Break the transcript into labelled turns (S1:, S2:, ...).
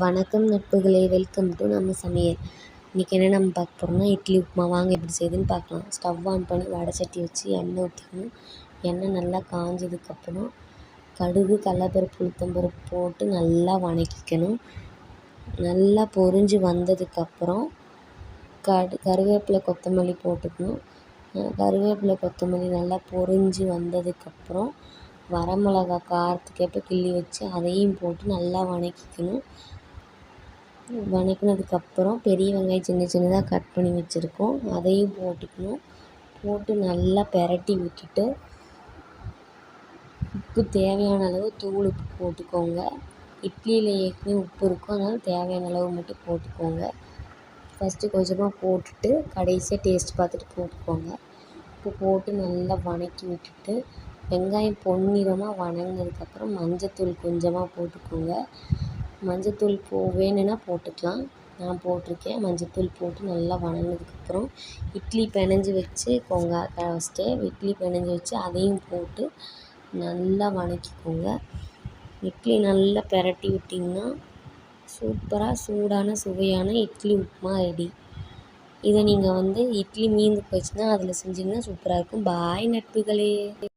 S1: வணக்கம் நட்புகளே, welcome to நம்ம சமையல். இன்றைக்கி என்ன நம்ம பார்க்க போகிறோம்னா இட்லி உப்புமா. வாங்க எப்படி செய்யுதுன்னு பார்க்கலாம். ஸ்டவ் ஆன் பண்ணி வடை சட்டி வச்சு எண்ணெய் ஊற்றிக்கணும். எண்ணெய் நல்லா காஞ்சதுக்கப்புறம் கடுகு, கடலைப்பருப்பு, உளுத்தம்பருப்பு போட்டு நல்லா வதக்கிக்கணும். நல்லா பொரிஞ்சு வந்ததுக்கப்புறம் கருவேப்பிலை, கொத்தமல்லி போட்டுக்கணும். கருவேப்பிலை, கொத்தமல்லி நல்லா பொரிஞ்சு வந்ததுக்கப்புறம் வரமிளகா காரத்துக்கேற்ப கிள்ளி வச்சு அதையும் போட்டு நல்லா வதக்கிக்கணும். வதக்கினதுக்கப்புறம் பெரிய வெங்காயம் சின்ன சின்னதாக கட் பண்ணி வச்சுருக்கோம், அதையும் போட்டுக்கணும். போட்டு நல்லா பெரட்டி விட்டுட்டு உப்பு தேவையான அளவு தூள் உப்பு போட்டுக்கோங்க. இட்லியில் ஏற்கனவே உப்பு இருக்கும், அதனால் தேவையான அளவு மட்டும் போட்டுக்கோங்க. ஃபஸ்ட்டு கொஞ்சமாக போட்டுட்டு கடைசியாக டேஸ்ட் பார்த்துட்டு போட்டுக்கோங்க. உப்பு போட்டு நல்லா வதக்கி விட்டுட்டு வெங்காயம் பொன்னிறமாக வதங்கினதுக்கப்புறம் மஞ்சத்தூள் கொஞ்சமாக போட்டுக்கோங்க. மஞ்சத்தூள் வேணும்னா போட்டுக்கலாம், நான் போட்டிருக்கேன். மஞ்சத்தூள் போட்டு நல்லா வதங்கினதுக்கப்புறம் இட்லி பிணைஞ்சி வச்சுக்கோங்க. ஃபஸ்ட்டே இட்லி பிணைஞ்சி வச்சு அதையும் போட்டு நல்லா வதக்கிக்கோங்க. இட்லி நல்லா பெரட்டி விட்டிங்கன்னா சூப்பராக சூடான சுவையான இட்லி உப்புமா ரெடி. இதை நீங்கள் இட்லி மீந்து போச்சுன்னா அதில் செஞ்சிங்கன்னா சூப்பராக இருக்கும். பாய் நட்புகளே.